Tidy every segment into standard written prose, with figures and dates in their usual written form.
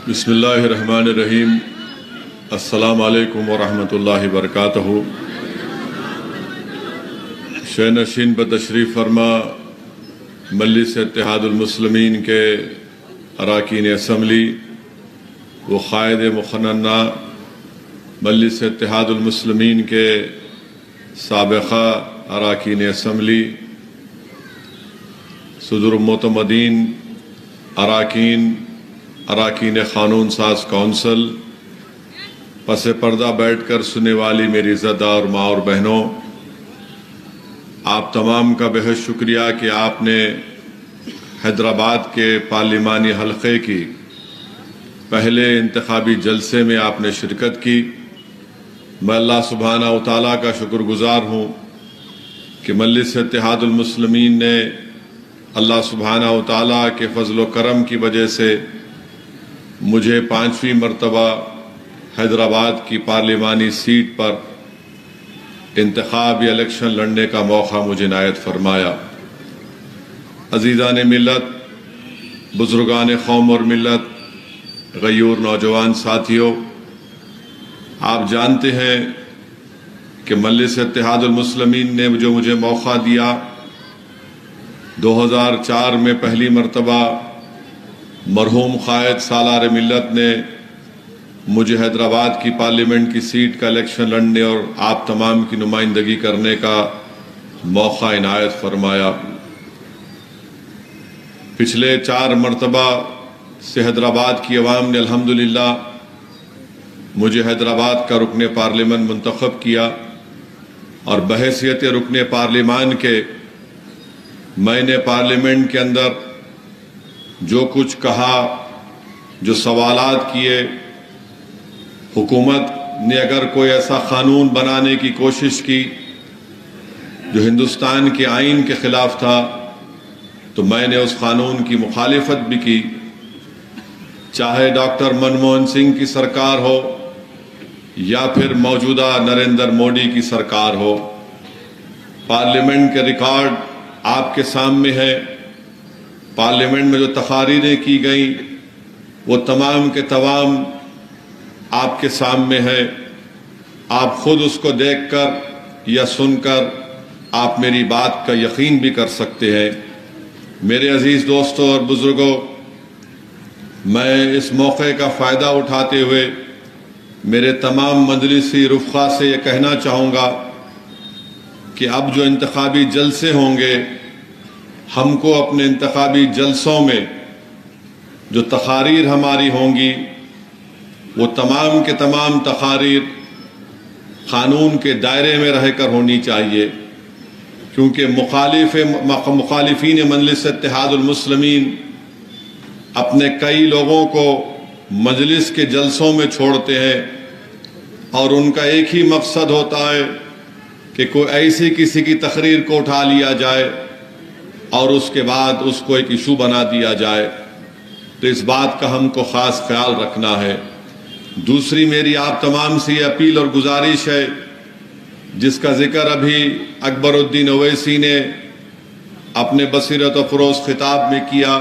بسم اللہ الرحمن الرحیم۔ السلام علیکم ورحمۃ اللہ وبرکاتہ۔ شہ نشین بتشریف فرما مجلس اتحاد المسلمین کے اراکین اسمبلی و قائد مقننہ مجلس اتحاد المسلمین کے سابقہ اراکین اسمبلی، صدر معتمدین، اراکین قانون ساز کونسل، پس پردہ بیٹھ کر سننے والی میری عزتدار ماں اور بہنوں، آپ تمام کا بہت شکریہ کہ آپ نے حیدرآباد کے پارلیمانی حلقے کی پہلے انتخابی جلسے میں آپ نے شرکت کی۔ میں اللہ سبحانہ و تعالیٰ کا شکر گزار ہوں کہ مجلس اتحاد المسلمین نے اللہ سبحانہ و تعالیٰ کے فضل و کرم کی وجہ سے مجھے 5ویں مرتبہ حیدرآباد کی پارلیمانی سیٹ پر انتخابی الیکشن لڑنے کا موقع مجھے عنایت فرمایا۔ عزیزان ملت، بزرگان قوم اور ملت، غیور نوجوان ساتھیوں، آپ جانتے ہیں کہ مجلس اتحاد المسلمین نے جو مجھے موقع دیا، 2004 میں پہلی مرتبہ مرحوم قائد سالار ملت نے مجھے حیدرآباد کی پارلیمنٹ کی سیٹ کا الیکشن لڑنے اور آپ تمام کی نمائندگی کرنے کا موقع عنایت فرمایا۔ پچھلے 4 مرتبہ سے حیدرآباد کی عوام نے الحمدللہ مجھے حیدرآباد کا رکن پارلیمان منتخب کیا، اور بحیثیت رکن پارلیمان کے میں نے پارلیمنٹ کے اندر جو کچھ کہا، جو سوالات کیے، حکومت نے اگر کوئی ایسا قانون بنانے کی کوشش کی جو ہندوستان کے آئین کے خلاف تھا تو میں نے اس قانون کی مخالفت بھی کی، چاہے ڈاکٹر منموہن سنگھ کی سرکار ہو یا پھر موجودہ نریندر مودی کی سرکار ہو۔ پارلیمنٹ کے ریکارڈ آپ کے سامنے ہے۔ پارلیمنٹ میں جو تقاریریں کی گئیں وہ تمام کے تمام آپ کے سامنے ہے۔ آپ خود اس کو دیکھ کر یا سن کر آپ میری بات کا یقین بھی کر سکتے ہیں۔ میرے عزیز دوستوں اور بزرگوں، میں اس موقع کا فائدہ اٹھاتے ہوئے میرے تمام مجلسی رفقا سے یہ کہنا چاہوں گا کہ اب جو انتخابی جلسے ہوں گے، ہم کو اپنے انتخابی جلسوں میں جو تقاریر ہماری ہوں گی وہ تمام کے تمام تقاریر قانون کے دائرے میں رہ کر ہونی چاہیے، کیونکہ مخالفین مجلس اتحاد المسلمین اپنے کئی لوگوں کو مجلس کے جلسوں میں چھوڑتے ہیں، اور ان کا ایک ہی مقصد ہوتا ہے کہ کوئی ایسی کسی کی تقریر کو اٹھا لیا جائے اور اس کے بعد اس کو ایک ایشو بنا دیا جائے۔ تو اس بات کا ہم کو خاص خیال رکھنا ہے۔ دوسری میری آپ تمام سے یہ اپیل اور گزارش ہے، جس کا ذکر ابھی اکبر الدین اویسی نے اپنے بصیرت و فروز خطاب میں کیا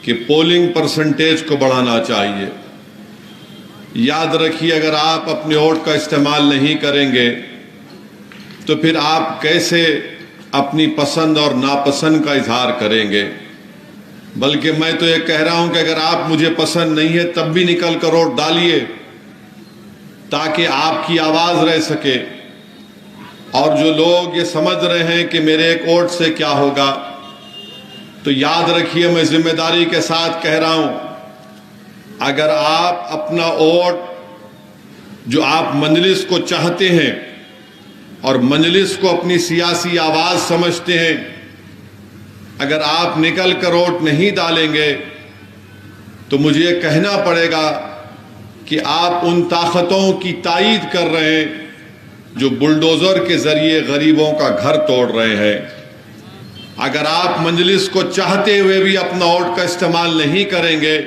کہ پولنگ پرسنٹیج کو بڑھانا چاہیے۔ یاد رکھیے، اگر آپ اپنے ووٹ کا استعمال نہیں کریں گے تو پھر آپ کیسے اپنی پسند اور ناپسند کا اظہار کریں گے؟ بلکہ میں تو یہ کہہ رہا ہوں کہ اگر آپ مجھے پسند نہیں ہے تب بھی نکل کر ووٹ ڈالیے، تاکہ آپ کی آواز رہ سکے۔ اور جو لوگ یہ سمجھ رہے ہیں کہ میرے ایک ووٹ سے کیا ہوگا، تو یاد رکھیے، میں ذمہ داری کے ساتھ کہہ رہا ہوں، اگر آپ اپنا ووٹ جو آپ مجلس کو چاہتے ہیں اور مجلس کو اپنی سیاسی آواز سمجھتے ہیں، اگر آپ نکل کر ووٹ نہیں ڈالیں گے تو مجھے یہ کہنا پڑے گا کہ آپ ان طاقتوں کی تائید کر رہے ہیں جو بلڈوزر کے ذریعے غریبوں کا گھر توڑ رہے ہیں۔ اگر آپ مجلس کو چاہتے ہوئے بھی اپنا ووٹ کا استعمال نہیں کریں گے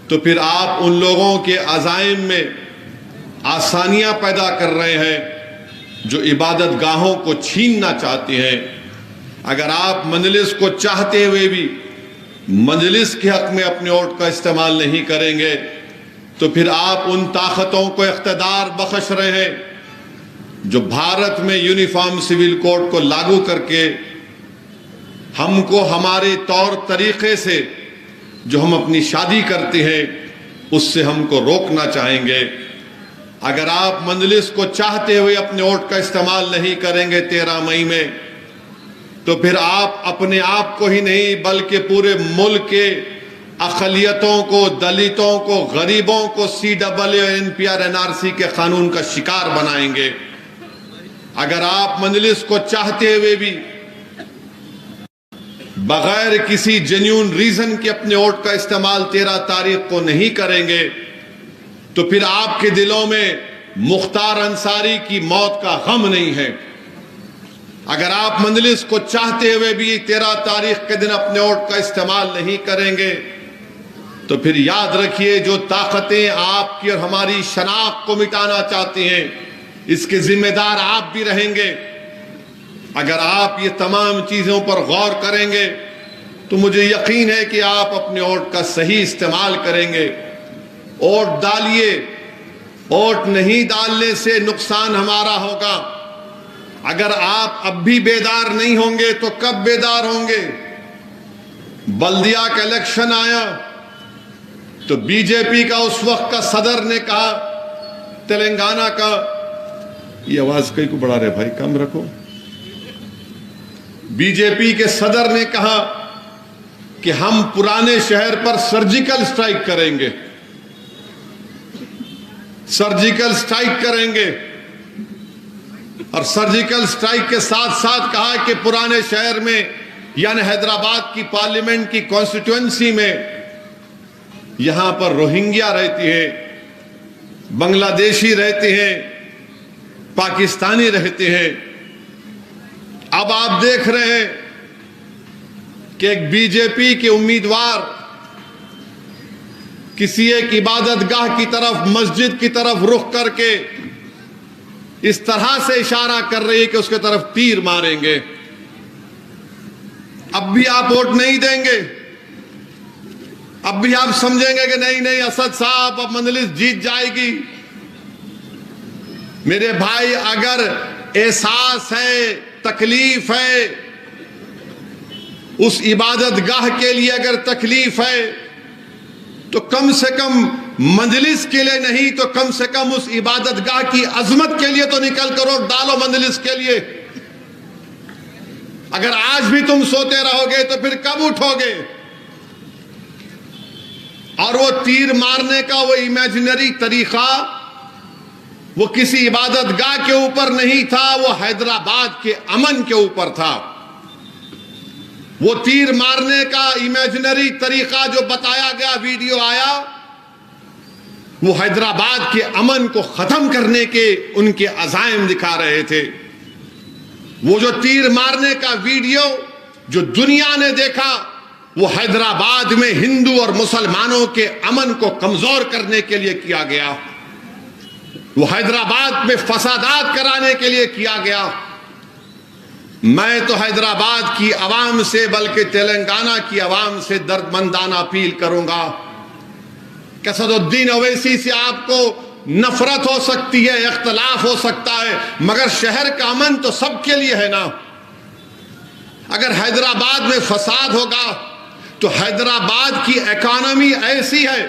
تو پھر آپ ان لوگوں کے عزائم میں آسانیاں پیدا کر رہے ہیں جو عبادت گاہوں کو چھیننا چاہتے ہیں۔ اگر آپ مجلس کو چاہتے ہوئے بھی مجلس کے حق میں اپنے ووٹ کا استعمال نہیں کریں گے تو پھر آپ ان طاقتوں کو اقتدار بخش رہے ہیں جو بھارت میں یونیفارم سول کوڈ کو لاگو کر کے ہم کو ہمارے طور طریقے سے جو ہم اپنی شادی کرتے ہیں اس سے ہم کو روکنا چاہیں گے۔ اگر آپ مجلس کو چاہتے ہوئے اپنے ووٹ کا استعمال نہیں کریں گے 13 مئی میں تو پھر آپ اپنے آپ کو ہی نہیں بلکہ پورے ملک کے اقلیتوں کو، دلتوں کو، غریبوں کو CAA NPR NRC کے قانون کا شکار بنائیں گے۔ اگر آپ مجلس کو چاہتے ہوئے بھی بغیر کسی جینیون ریزن کے اپنے ووٹ کا استعمال 13 تاریخ کو نہیں کریں گے تو پھر آپ کے دلوں میں مختار انصاری کی موت کا غم نہیں ہے۔ اگر آپ مجلس کو چاہتے ہوئے بھی 13 تاریخ کے دن اپنے ووٹ کا استعمال نہیں کریں گے تو پھر یاد رکھیے جو طاقتیں آپ کی اور ہماری شناخت کو مٹانا چاہتی ہیں اس کے ذمہ دار آپ بھی رہیں گے۔ اگر آپ یہ تمام چیزوں پر غور کریں گے تو مجھے یقین ہے کہ آپ اپنے ووٹ کا صحیح استعمال کریں گے۔ ووٹ ڈالیے، ووٹ نہیں ڈالنے سے نقصان ہمارا ہوگا۔ اگر آپ اب بھی بیدار نہیں ہوں گے تو کب بیدار ہوں گے؟ بلدیہ کا الیکشن آیا تو BJP کا اس وقت کا صدر نے کہا، تلنگانہ کا، یہ آواز کئی کو بڑھا رہے بھائی، کم رکھو۔ BJP کے صدر نے کہا کہ ہم پرانے شہر پر سرجیکل سٹرائک کریں گے، سرجیکل سٹرائک کریں گے، اور سرجیکل سٹرائک کے ساتھ ساتھ کہا کہ پرانے شہر میں یعنی حیدرآباد کی پارلیمنٹ کی کانسٹیٹوئنسی میں یہاں پر روہنگیا رہتی ہیں، بنگلہ دیشی رہتے ہیں، پاکستانی رہتے ہیں۔ اب آپ دیکھ رہے ہیں کہ ایک BJP کے امیدوار کسی ایک عبادت گاہ کی طرف، مسجد کی طرف رخ کر کے اس طرح سے اشارہ کر رہی ہے کہ اس کے طرف تیر ماریں گے۔ اب بھی آپ ووٹ نہیں دیں گے؟ اب بھی آپ سمجھیں گے کہ نہیں اسد صاحب اب مجلس جیت جائے گی؟ میرے بھائی، اگر احساس ہے، تکلیف ہے، اس عبادت گاہ کے لیے اگر تکلیف ہے تو کم سے کم مجلس کے لیے نہیں تو کم سے کم اس عبادت گاہ کی عظمت کے لیے تو نکل کر ووٹ ڈالو مجلس کے لیے۔ اگر آج بھی تم سوتے رہو گے تو پھر کب اٹھو گے؟ اور وہ تیر مارنے کا وہ امیجنری طریقہ وہ کسی عبادت گاہ کے اوپر نہیں تھا، وہ حیدرآباد کے امن کے اوپر تھا۔ وہ تیر مارنے کا امیجنری طریقہ جو بتایا گیا، ویڈیو آیا، وہ حیدرآباد کے امن کو ختم کرنے کے ان کے عزائم دکھا رہے تھے۔ وہ جو تیر مارنے کا ویڈیو جو دنیا نے دیکھا وہ حیدرآباد میں ہندو اور مسلمانوں کے امن کو کمزور کرنے کے لیے کیا گیا، وہ حیدرآباد میں فسادات کرانے کے لیے کیا گیا۔ میں تو حیدرآباد کی عوام سے بلکہ تلنگانہ کی عوام سے دردمندانہ اپیل کروں گا کہ اسد الدین اویسی سے آپ کو نفرت ہو سکتی ہے، اختلاف ہو سکتا ہے، مگر شہر کا امن تو سب کے لیے ہے نا۔ اگر حیدرآباد میں فساد ہوگا تو حیدرآباد کی اکانومی ایسی ہے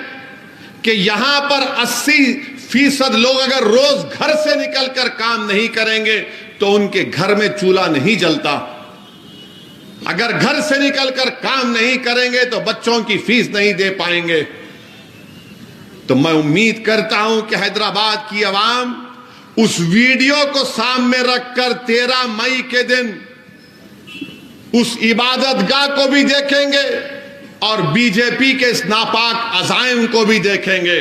کہ یہاں پر 80% لوگ اگر روز گھر سے نکل کر کام نہیں کریں گے تو ان کے گھر میں چولہا نہیں جلتا۔ اگر گھر سے نکل کر کام نہیں کریں گے تو بچوں کی فیس نہیں دے پائیں گے۔ تو میں امید کرتا ہوں کہ حیدرآباد کی عوام اس ویڈیو کو سامنے رکھ کر 13 مئی کے دن اس عبادت گاہ کو بھی دیکھیں گے اور BJP کے اس ناپاک عزائم کو بھی دیکھیں گے،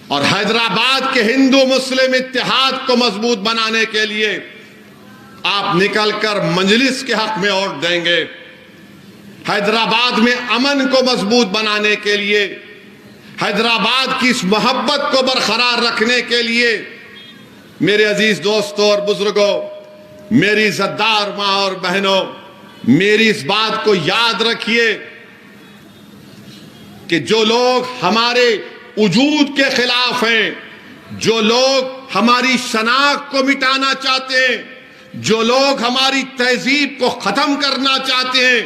اور حیدرآباد کے ہندو مسلم اتحاد کو مضبوط بنانے کے لیے آپ نکل کر مجلس کے حق میں ووٹ دیں گے۔ حیدرآباد میں امن کو مضبوط بنانے کے لیے، حیدرآباد کی اس محبت کو برقرار رکھنے کے لیے میرے عزیز دوستوں اور بزرگوں، میری عزتدار ماں اور بہنوں، میری اس بات کو یاد رکھیے کہ جو لوگ ہمارے وجود کے خلاف ہیں، جو لوگ ہماری شناخت کو مٹانا چاہتے ہیں، جو لوگ ہماری تہذیب کو ختم کرنا چاہتے ہیں،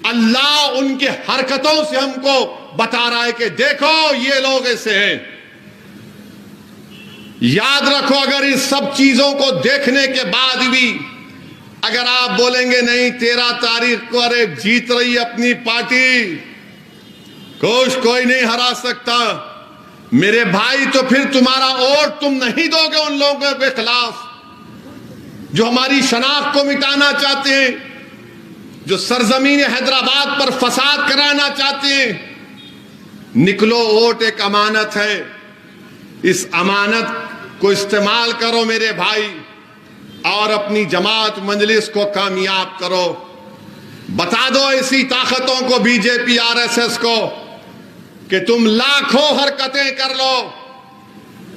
اللہ ان کے حرکتوں سے ہم کو بتا رہا ہے کہ دیکھو یہ لوگ ایسے ہیں۔ یاد رکھو، اگر اس سب چیزوں کو دیکھنے کے بعد بھی اگر آپ بولیں گے نہیں 13 تاریخ کو ارے جیت رہی ہے اپنی پارٹی، کوئی نہیں ہرا سکتا، میرے بھائی تو پھر تمہارا ووٹ تم نہیں دو گے ان لوگوں کے خلاف جو ہماری شناخت کو مٹانا چاہتے ہیں، جو سرزمین حیدرآباد پر فساد کرانا چاہتے ہیں۔ نکلو، ووٹ ایک امانت ہے، اس امانت کو استعمال کرو میرے بھائی، اور اپنی جماعت مجلس کو کامیاب کرو۔ بتا دو ایسی طاقتوں کو، be J P R S S کو، کہ تم لاکھوں حرکتیں کر لو،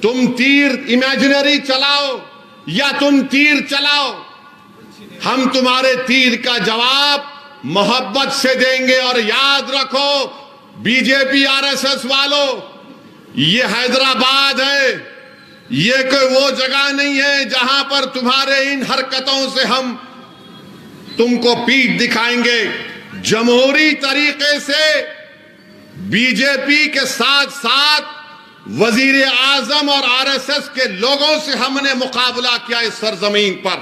تم تیر امیجنری چلاؤ یا تم تیر چلاؤ، ہم تمہارے تیر کا جواب محبت سے دیں گے۔ اور یاد رکھو B J P R S S والو، یہ حیدرآباد ہے، یہ کوئی وہ جگہ نہیں ہے جہاں پر تمہارے ان حرکتوں سے ہم تم کو پیٹھ دکھائیں گے۔ جمہوری طریقے سے بی جے پی کے ساتھ ساتھ وزیر اعظم اور آر ایس ایس کے لوگوں سے ہم نے مقابلہ کیا اس سرزمین پر۔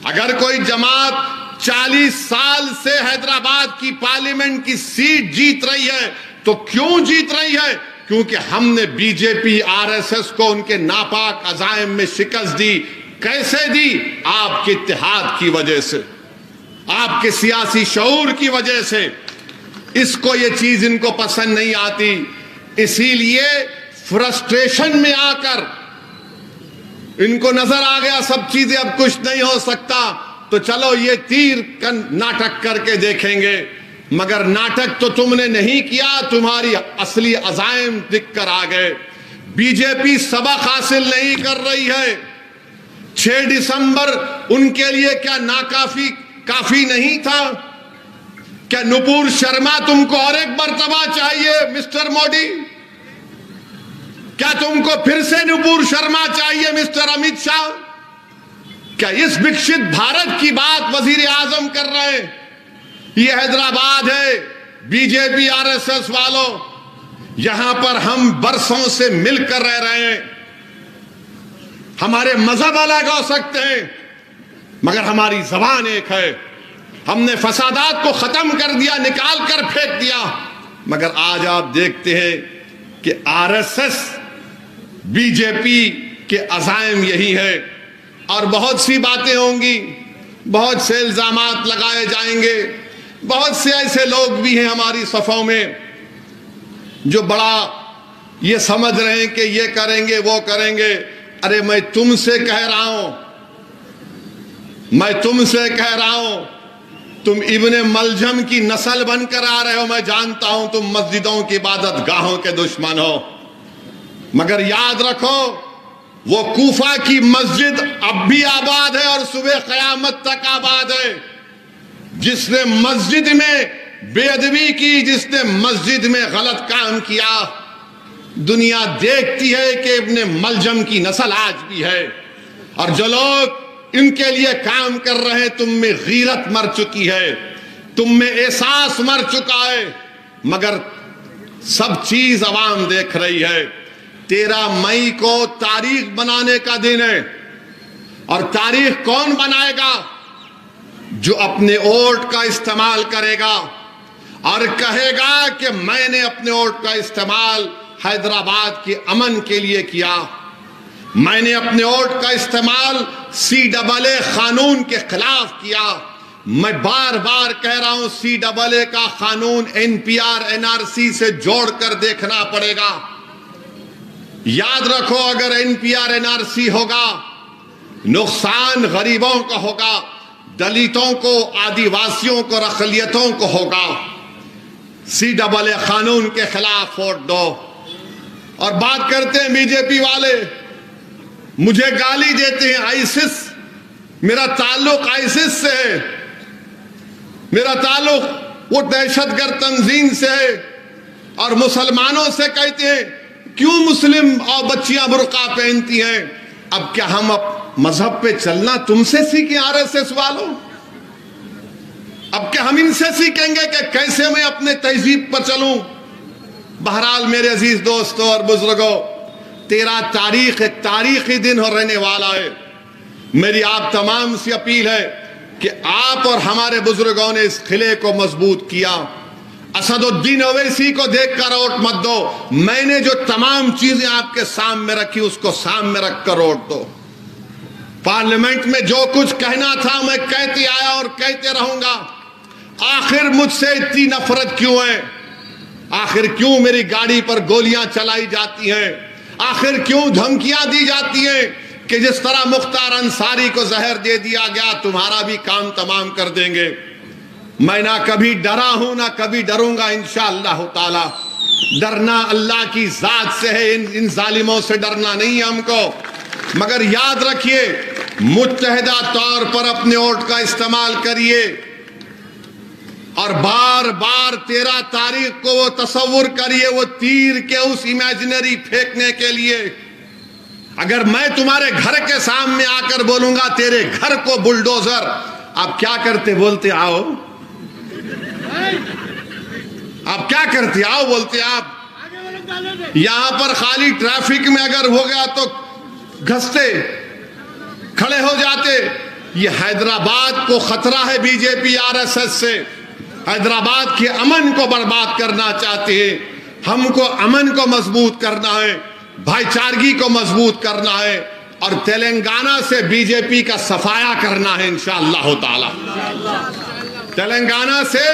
اگر کوئی جماعت 40 سال سے حیدرآباد کی پارلیمنٹ کی سیٹ جیت رہی ہے تو کیوں جیت رہی ہے؟ کیونکہ ہم نے be J P R S S کو ان کے ناپاک عزائم میں شکست دی۔ کیسے دی؟ آپ کے اتحاد کی وجہ سے، آپ کے سیاسی شعور کی وجہ سے۔ اس کو یہ چیز ان کو پسند نہیں آتی، اسی لیے فرسٹریشن میں آ کر ان کو نظر آ گیا سب چیزیں اب کچھ نہیں ہو سکتا، تو چلو یہ تیر کا ناٹک کر کے دیکھیں گے۔ مگر ناٹک تو تم نے نہیں کیا، تمہاری اصلی عزائم دکھ کر آ گئے۔ بی جے پی سبق حاصل نہیں کر رہی ہے۔ 6 دسمبر ان کے لیے کیا کافی نہیں تھا؟ کیا نپور شرما تم کو اور ایک مرتبہ چاہیے مسٹر مودی؟ کیا تم کو پھر سے نپور شرما چاہیے مسٹر امیت شاہ؟ کیا اس وکست بھارت کی بات وزیر اعظم کر رہے ہیں؟ یہ حیدرآباد ہے، be J P R S S والوں، یہاں پر ہم برسوں سے مل کر رہ رہے ہیں۔ ہمارے مذہب الگ ہو سکتے ہیں مگر ہماری زبان ایک ہے۔ ہم نے فسادات کو ختم کر دیا، نکال کر پھینک دیا، مگر آج آپ دیکھتے ہیں کہ R S S B J P کے عزائم یہی ہے۔ اور بہت سی باتیں ہوں گی، بہت سے الزامات لگائے جائیں گے، بہت سے ایسے لوگ بھی ہیں ہماری صفوں میں جو بڑا یہ سمجھ رہے ہیں کہ یہ کریں گے وہ کریں گے۔ ارے میں تم سے کہہ رہا ہوں، تم ابن ملجم کی نسل بن کر آ رہے ہو، میں جانتا ہوں تم مسجدوں کی عبادت گاہوں کے دشمن ہو، مگر یاد رکھو وہ کوفہ کی مسجد اب بھی آباد ہے اور صبح قیامت تک آباد ہے۔ جس نے مسجد میں بے ادبی کی، جس نے مسجد میں غلط کام کیا، دنیا دیکھتی ہے کہ ابن ملجم کی نسل آج بھی ہے۔ اور جو لوگ ان کے لیے کام کر رہے ہیں، تم میں غیرت مر چکی ہے، تم میں احساس مر چکا ہے، مگر سب چیز عوام دیکھ رہی ہے۔ 13 مئی کو تاریخ بنانے کا دن ہے، اور تاریخ کون بنائے گا؟ جو اپنے ووٹ کا استعمال کرے گا اور کہے گا کہ میں نے اپنے ووٹ کا استعمال حیدرآباد کے امن کے لیے کیا، میں نے اپنے ووٹ کا استعمال CAA قانون کے خلاف کیا۔ میں بار بار کہہ رہا ہوں CAA کا قانون NPR NRC سے جوڑ کر دیکھنا پڑے گا۔ یاد رکھو اگر NPR NRC ہوگا، نقصان غریبوں کا ہوگا، دلتوں کو، آدیواسیوں کو، اقلیتوں کو ہوگا۔ CAA قانون کے خلاف ووٹ دو۔ اور بات کرتے ہیں بی جے پی والے، مجھے گالی دیتے ہیں آئیسس، میرا تعلق آئیسس سے ہے، میرا تعلق وہ دہشت گرد تنظیم سے ہے۔ اور مسلمانوں سے کہتے ہیں کیوں مسلم اور بچیاں برقع پہنتی ہیں؟ اب کیا ہم مذہب پہ چلنا تم سے سیکھیں RSS والوں؟ اب کیا ہم ان سے سیکھیں گے کہ کیسے میں اپنے تہذیب پر چلوں؟ بہرحال میرے عزیز دوستوں اور بزرگوں، 13 تاریخ ایک تاریخی دن ہو رہنے والا ہے۔ میری آپ تمام سے اپیل ہے کہ آپ اور ہمارے بزرگوں نے اس قلعے کو مضبوط کیا۔ اسد الدین اویسی کو دیکھ کر ووٹ مت دو، میں نے جو تمام چیزیں آپ کے سامنے رکھی اس کو سامنے رکھ کر ووٹ دو۔ پارلیمنٹ میں جو کچھ کہنا تھا میں کہتے آیا اور کہتے رہوں گا۔ آخر مجھ سے اتنی نفرت کیوں ہے؟ آخر کیوں میری گاڑی پر گولیاں چلائی جاتی ہیں؟ آخر کیوں دھمکیاں دی جاتی ہیں کہ جس طرح مختار انصاری کو زہر دے دیا گیا تمہارا بھی کام تمام کر دیں گے؟ میں نہ کبھی ڈرا ہوں نہ کبھی ڈروں گا انشاءاللہ تعالی۔ ڈرنا اللہ کی ذات سے ہے، ان ظالموں سے ڈرنا نہیں ہے ہم کو۔ مگر یاد رکھیے، متحدہ طور پر اپنے ووٹ کا استعمال کریے، اور بار بار 13 تاریخ کو وہ تصور کریے وہ تیر کے اس امیجنری پھینکنے کے لیے۔ اگر میں تمہارے گھر کے سامنے آ کر بولوں گا تیرے گھر کو بلڈوزر، آپ کیا کرتے؟ بولتے آؤ۔ آپ کیا کرتے؟ آؤ بولتے آپ۔ یہاں پر خالی ٹریفک میں اگر ہو گیا تو گھستے کھڑے ہو جاتے۔ یہ حیدرآباد کو خطرہ ہے بی جے پی RSS سے، حیدرآباد کے امن کو برباد کرنا چاہتے ہیں۔ ہم کو امن کو مضبوط کرنا ہے، بھائی چارگی کو مضبوط کرنا ہے، اور تلنگانہ سے بی جے پی کا صفایا کرنا ہے انشاءاللہ تعالی۔ تلنگانہ سے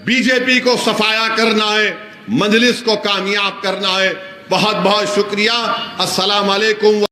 بی جے پی کو صفایا کرنا ہے، مجلس کو کامیاب کرنا ہے۔ بہت بہت شکریہ۔ السلام علیکم۔